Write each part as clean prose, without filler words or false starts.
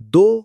2.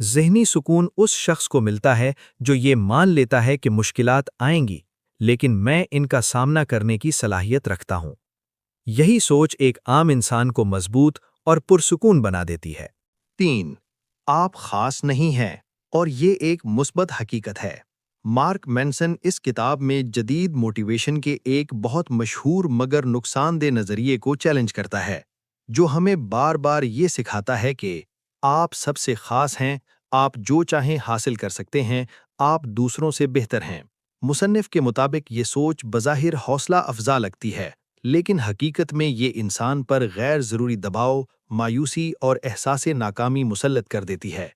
ذہنی سکون اس شخص کو ملتا ہے جو یہ مان لیتا ہے کہ مشکلات آئیں گی، لیکن میں ان کا سامنا کرنے کی صلاحیت رکھتا ہوں۔ یہی سوچ ایک عام انسان کو مضبوط اور پرسکون بنا دیتی ہے۔ 3. آپ خاص نہیں ہیں اور یہ ایک مثبت حقیقت ہے۔ مارک مینسن اس کتاب میں جدید موٹیویشن کے ایک بہت مشہور مگر نقصان دہ نظریے کو چیلنج کرتا ہے، جو ہمیں بار بار یہ سکھاتا ہے کہ آپ سب سے خاص ہیں، آپ جو چاہیں حاصل کر سکتے ہیں، آپ دوسروں سے بہتر ہیں۔ مصنف کے مطابق یہ سوچ بظاہر حوصلہ افزا لگتی ہے، لیکن حقیقت میں یہ انسان پر غیر ضروری دباؤ، مایوسی اور احساس ناکامی مسلط کر دیتی ہے،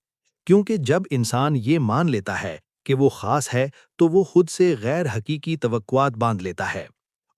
کیونکہ جب انسان یہ مان لیتا ہے کہ وہ خاص ہے تو وہ خود سے غیر حقیقی توقعات باندھ لیتا ہے،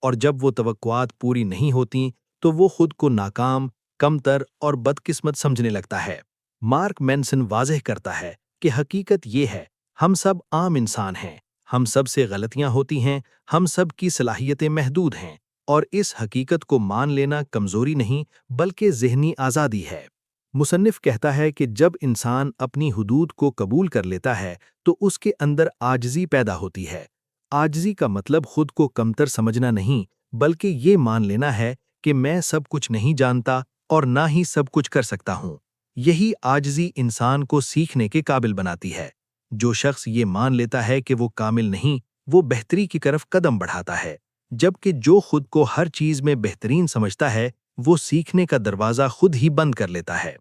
اور جب وہ توقعات پوری نہیں ہوتیں تو وہ خود کو ناکام، کمتر اور بدقسمت سمجھنے لگتا ہے۔ مارک مینسن واضح کرتا ہے کہ حقیقت یہ ہے، ہم سب عام انسان ہیں، ہم سب سے غلطیاں ہوتی ہیں، ہم سب کی صلاحیتیں محدود ہیں، اور اس حقیقت کو مان لینا کمزوری نہیں بلکہ ذہنی آزادی ہے۔ مصنف کہتا ہے کہ جب انسان اپنی حدود کو قبول کر لیتا ہے تو اس کے اندر عاجزی پیدا ہوتی ہے۔ عاجزی کا مطلب خود کو کمتر سمجھنا نہیں، بلکہ یہ مان لینا ہے کہ میں سب کچھ نہیں جانتا اور نہ ہی سب کچھ کر سکتا ہوں۔ یہی عاجزی انسان کو سیکھنے کے قابل بناتی ہے۔ جو شخص یہ مان لیتا ہے کہ وہ کامل نہیں، وہ بہتری کی طرف قدم بڑھاتا ہے، جبکہ جو خود کو ہر چیز میں بہترین سمجھتا ہے، وہ سیکھنے کا دروازہ خود ہی بند کر لیتا ہے۔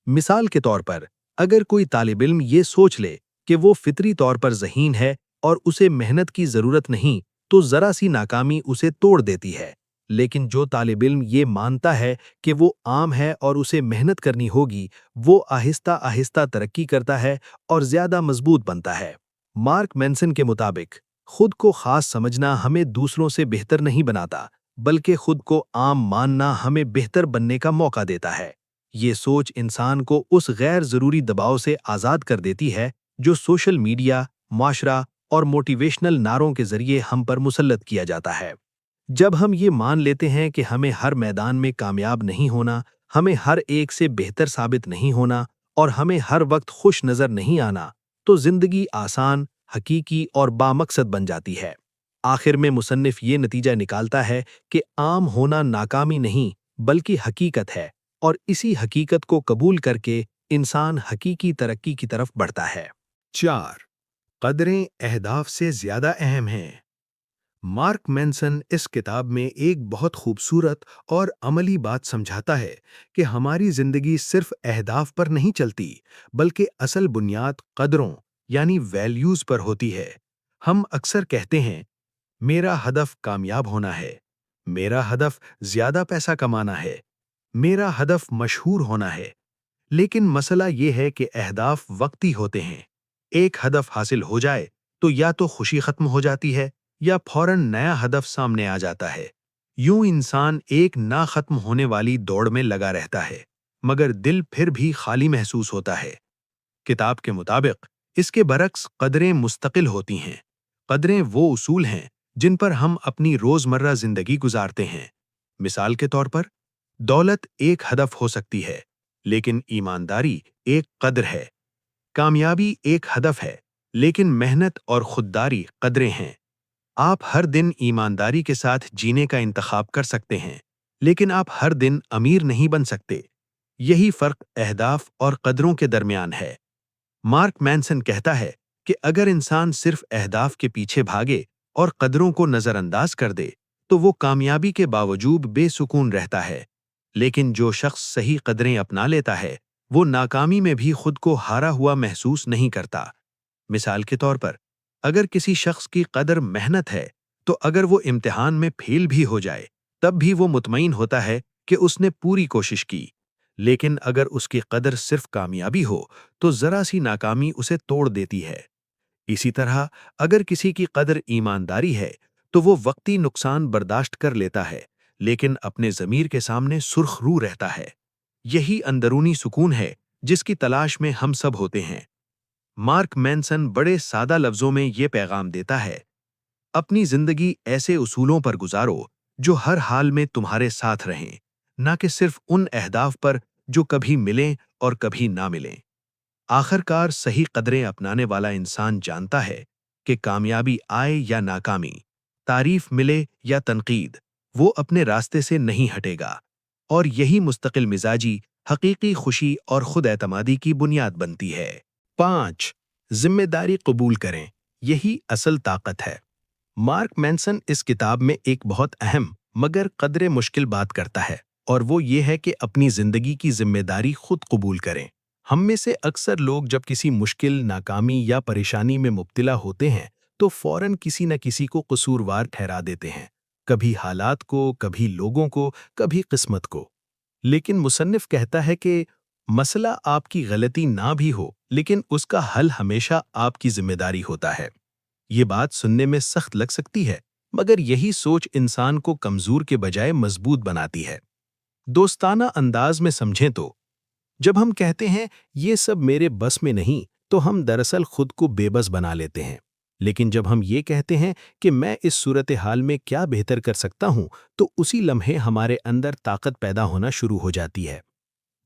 مثال کے طور پر، اگر کوئی طالب علم یہ سوچ لے کہ وہ فطری طور پر ذہین ہے اور اسے محنت کی ضرورت نہیں، تو ذرا سی ناکامی اسے توڑ دیتی ہے۔ لیکن جو طالب علم یہ مانتا ہے کہ وہ عام ہے اور اسے محنت کرنی ہوگی، وہ آہستہ آہستہ ترقی کرتا ہے اور زیادہ مضبوط بنتا ہے۔ مارک مینسن کے مطابق، خود کو خاص سمجھنا ہمیں دوسروں سے بہتر نہیں بناتا، بلکہ خود کو عام ماننا ہمیں بہتر بننے کا موقع دیتا ہے۔ یہ سوچ انسان کو اس غیر ضروری دباؤ سے آزاد کر دیتی ہے جو سوشل میڈیا، معاشرہ اور موٹیویشنل نعروں کے ذریعے ہم پر مسلط کیا جاتا ہے۔ جب ہم یہ مان لیتے ہیں کہ ہمیں ہر میدان میں کامیاب نہیں ہونا، ہمیں ہر ایک سے بہتر ثابت نہیں ہونا اور ہمیں ہر وقت خوش نظر نہیں آنا، تو زندگی آسان، حقیقی اور بامقصد بن جاتی ہے۔ آخر میں مصنف یہ نتیجہ نکالتا ہے کہ عام ہونا ناکامی نہیں بلکہ حقیقت ہے، اور اسی حقیقت کو قبول کر کے انسان حقیقی ترقی کی طرف بڑھتا ہے۔ 4. قدریں اہداف سے زیادہ اہم ہیں۔ مارک مینسن اس کتاب میں ایک بہت خوبصورت اور عملی بات سمجھاتا ہے کہ ہماری زندگی صرف اہداف پر نہیں چلتی، بلکہ اصل بنیاد قدروں یعنی ویلیوز پر ہوتی ہے۔ ہم اکثر کہتے ہیں، میرا ہدف کامیاب ہونا ہے، میرا ہدف زیادہ پیسہ کمانا ہے، میرا ہدف مشہور ہونا ہے، لیکن مسئلہ یہ ہے کہ اہداف وقتی ہوتے ہیں۔ ایک ہدف حاصل ہو جائے تو یا تو خوشی ختم ہو جاتی ہے یا فوراً نیا ہدف سامنے آ جاتا ہے۔ یوں انسان ایک نہ ختم ہونے والی دوڑ میں لگا رہتا ہے، مگر دل پھر بھی خالی محسوس ہوتا ہے۔ کتاب کے مطابق اس کے برعکس قدریں مستقل ہوتی ہیں۔ قدریں وہ اصول ہیں جن پر ہم اپنی روزمرہ زندگی گزارتے ہیں۔ مثال کے طور پر، دولت ایک ہدف ہو سکتی ہے، لیکن ایمانداری ایک قدر ہے۔ کامیابی ایک ہدف ہے، لیکن محنت اور خودداری قدریں ہیں۔ آپ ہر دن ایمانداری کے ساتھ جینے کا انتخاب کر سکتے ہیں، لیکن آپ ہر دن امیر نہیں بن سکتے۔ یہی فرق اہداف اور قدروں کے درمیان ہے۔ مارک مینسن کہتا ہے کہ اگر انسان صرف اہداف کے پیچھے بھاگے اور قدروں کو نظر انداز کر دے تو وہ کامیابی کے باوجود بے سکون رہتا ہے، لیکن جو شخص صحیح قدریں اپنا لیتا ہے وہ ناکامی میں بھی خود کو ہارا ہوا محسوس نہیں کرتا۔ مثال کے طور پر، اگر کسی شخص کی قدر محنت ہے تو اگر وہ امتحان میں فیل بھی ہو جائے تب بھی وہ مطمئن ہوتا ہے کہ اس نے پوری کوشش کی، لیکن اگر اس کی قدر صرف کامیابی ہو تو ذرا سی ناکامی اسے توڑ دیتی ہے۔ اسی طرح اگر کسی کی قدر ایمانداری ہے تو وہ وقتی نقصان برداشت کر لیتا ہے، لیکن اپنے ضمیر کے سامنے سرخ رو رہتا ہے۔ یہی اندرونی سکون ہے جس کی تلاش میں ہم سب ہوتے ہیں۔ مارک مینسن بڑے سادہ لفظوں میں یہ پیغام دیتا ہے، اپنی زندگی ایسے اصولوں پر گزارو جو ہر حال میں تمہارے ساتھ رہیں، نہ کہ صرف ان اہداف پر جو کبھی ملیں اور کبھی نہ ملیں۔ آخرکار صحیح قدریں اپنانے والا انسان جانتا ہے کہ کامیابی آئے یا ناکامی، تعریف ملے یا تنقید، وہ اپنے راستے سے نہیں ہٹے گا، اور یہی مستقل مزاجی حقیقی خوشی اور خود اعتمادی کی بنیاد بنتی ہے۔ 5. ذمہ داری قبول کریں، یہی اصل طاقت ہے۔ مارک مینسن اس کتاب میں ایک بہت اہم مگر قدرے مشکل بات کرتا ہے، اور وہ یہ ہے کہ اپنی زندگی کی ذمہ داری خود قبول کریں۔ ہم میں سے اکثر لوگ جب کسی مشکل، ناکامی یا پریشانی میں مبتلا ہوتے ہیں تو فوراً کسی نہ کسی کو قصوروار ٹھہرا دیتے ہیں، کبھی حالات کو، کبھی لوگوں کو، کبھی قسمت کو۔ لیکن مصنف کہتا ہے کہ مسئلہ آپ کی غلطی نہ بھی ہو، لیکن اس کا حل ہمیشہ آپ کی ذمہ داری ہوتا ہے۔ یہ بات سننے میں سخت لگ سکتی ہے، مگر یہی سوچ انسان کو کمزور کے بجائے مضبوط بناتی ہے۔ دوستانہ انداز میں سمجھیں تو جب ہم کہتے ہیں یہ سب میرے بس میں نہیں، تو ہم دراصل خود کو بے بس بنا لیتے ہیں۔ لیکن جب ہم یہ کہتے ہیں کہ میں اس صورتحال میں کیا بہتر کر سکتا ہوں، تو اسی لمحے ہمارے اندر طاقت پیدا ہونا شروع ہو جاتی ہے۔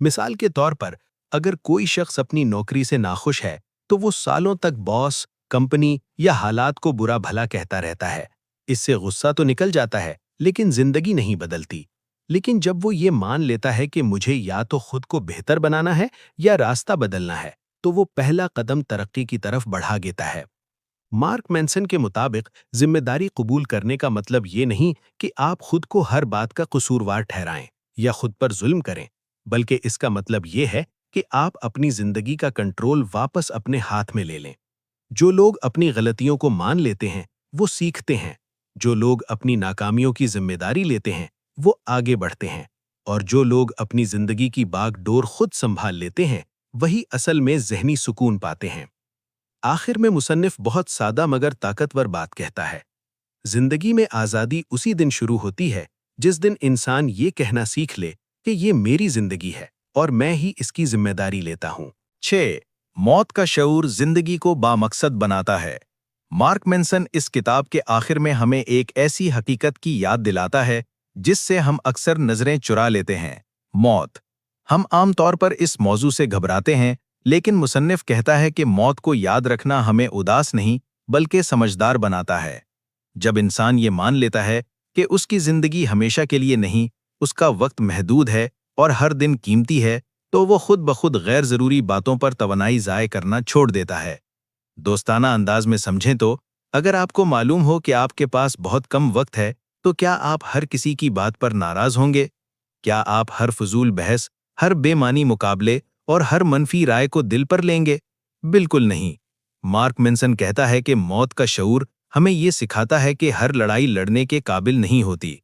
مثال کے طور پر، اگر کوئی شخص اپنی نوکری سے ناخوش ہے تو وہ سالوں تک باس، کمپنی یا حالات کو برا بھلا کہتا رہتا ہے۔ اس سے غصہ تو نکل جاتا ہے، لیکن زندگی نہیں بدلتی۔ لیکن جب وہ یہ مان لیتا ہے کہ مجھے یا تو خود کو بہتر بنانا ہے یا راستہ بدلنا ہے، تو وہ پہلا قدم ترقی کی طرف بڑھا دیتا ہے۔ مارک مینسن کے مطابق ذمہ داری قبول کرنے کا مطلب یہ نہیں کہ آپ خود کو ہر بات کا قصوروار ٹھہرائیں یا خود پر ظلم کریں، بلکہ اس کا مطلب یہ ہے کہ آپ اپنی زندگی کا کنٹرول واپس اپنے ہاتھ میں لے لیں۔ جو لوگ اپنی غلطیوں کو مان لیتے ہیں، وہ سیکھتے ہیں۔ جو لوگ اپنی ناکامیوں کی ذمہ داری لیتے ہیں، وہ آگے بڑھتے ہیں، اور جو لوگ اپنی زندگی کی باغ ڈور خود سنبھال لیتے ہیں، وہی اصل میں ذہنی سکون پاتے ہیں۔ آخر میں مصنف بہت سادہ مگر طاقتور بات کہتا ہے۔ زندگی میں آزادی اسی دن شروع ہوتی ہے جس دن انسان یہ کہنا سیکھ لے کہ یہ میری زندگی ہے اور میں ہی اس کی ذمہ داری لیتا ہوں۔ 6. موت کا شعور زندگی کو بامقصد بناتا ہے۔ مارک مینسن اس کتاب کے آخر میں ہمیں ایک ایسی حقیقت کی یاد دلاتا ہے جس سے ہم اکثر نظریں چرا لیتے ہیں: موت۔ ہم عام طور پر اس موضوع سے گھبراتے ہیں، لیکن مصنف کہتا ہے کہ موت کو یاد رکھنا ہمیں اداس نہیں بلکہ سمجھدار بناتا ہے۔ جب انسان یہ مان لیتا ہے کہ اس کی زندگی ہمیشہ کے لیے نہیں، اس کا وقت محدود ہے اور ہر دن قیمتی ہے، تو وہ خود بخود غیر ضروری باتوں پر توانائی ضائع کرنا چھوڑ دیتا ہے۔ دوستانہ انداز میں سمجھیں تو اگر آپ کو معلوم ہو کہ آپ کے پاس بہت کم وقت ہے، تو کیا آپ ہر کسی کی بات پر ناراض ہوں گے؟ کیا آپ ہر فضول بحث، ہر بے معنی مقابلے اور ہر منفی رائے کو دل پر لیں گے؟ بالکل نہیں۔ مارک مینسن کہتا ہے کہ موت کا شعور ہمیں یہ سکھاتا ہے کہ ہر لڑائی لڑنے کے قابل نہیں ہوتی،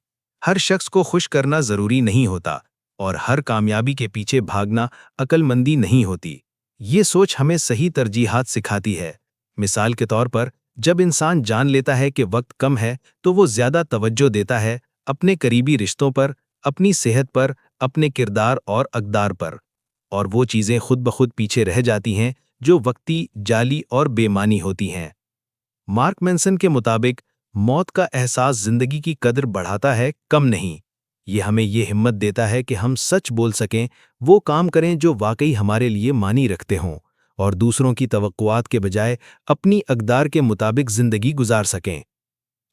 ہر شخص کو خوش کرنا ضروری نہیں ہوتا، اور ہر کامیابی کے پیچھے بھاگنا عقل مندی نہیں ہوتی۔ یہ سوچ ہمیں صحیح ترجیحات سکھاتی ہے۔ مثال کے طور پر، جب انسان جان لیتا ہے کہ وقت کم ہے تو وہ زیادہ توجہ دیتا ہے اپنے قریبی رشتوں پر، اپنی صحت پر، اپنے کردار اور اقدار پر، اور وہ چیزیں خود بخود پیچھے رہ جاتی ہیں جو وقتی، جعلی اور بے معنی ہوتی ہیں۔ مارک مینسن کے مطابق موت کا احساس زندگی کی قدر بڑھاتا ہے، کم نہیں۔ یہ ہمیں یہ ہمت دیتا ہے کہ ہم سچ بول سکیں، وہ کام کریں جو واقعی ہمارے لیے معنی رکھتے ہوں، اور دوسروں کی توقعات کے بجائے اپنی اقدار کے مطابق زندگی گزار سکیں۔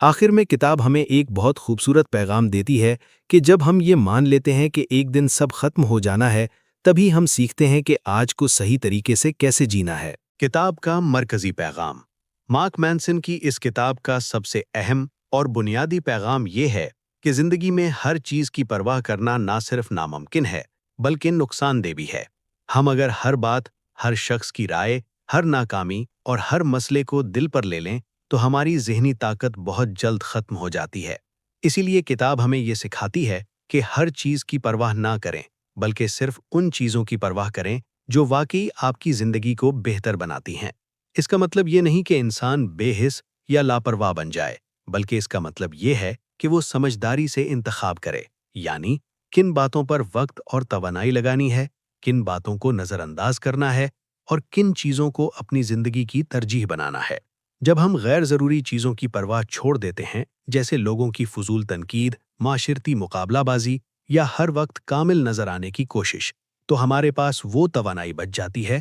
آخر میں کتاب ہمیں ایک بہت خوبصورت پیغام دیتی ہے کہ جب ہم یہ مان لیتے ہیں کہ ایک دن سب ختم ہو جانا ہے، تبھی ہم سیکھتے ہیں کہ آج کو صحیح طریقے سے کیسے جینا ہے۔ کتاب کا مرکزی پیغام۔ مارک مینسن کی اس کتاب کا سب سے اہم اور بنیادی پیغام یہ ہے کہ زندگی میں ہر چیز کی پرواہ کرنا نہ صرف ناممکن ہے بلکہ نقصان دہ بھی ہے۔ ہم اگر ہر بات، ہر شخص کی رائے، ہر ناکامی اور ہر مسئلے کو دل پر لے لیں تو ہماری ذہنی طاقت بہت جلد ختم ہو جاتی ہے۔ اسی لیے کتاب ہمیں یہ سکھاتی ہے کہ ہر چیز کی پرواہ نہ کریں بلکہ صرف ان چیزوں کی پرواہ کریں جو واقعی آپ کی زندگی کو بہتر بناتی ہیں۔ اس کا مطلب یہ نہیں کہ انسان بے حس یا لاپرواہ بن جائے، بلکہ اس کا مطلب یہ ہے کہ وہ سمجھداری سے انتخاب کرے، یعنی کن باتوں پر وقت اور توانائی لگانی ہے، کن باتوں کو نظر انداز کرنا ہے اور کن چیزوں کو اپنی زندگی کی ترجیح بنانا ہے۔ جب ہم غیر ضروری چیزوں کی پرواہ چھوڑ دیتے ہیں، جیسے لوگوں کی فضول تنقید، معاشرتی مقابلہ بازی یا ہر وقت کامل نظر آنے کی کوشش، تو ہمارے پاس وہ توانائی بچ جاتی ہے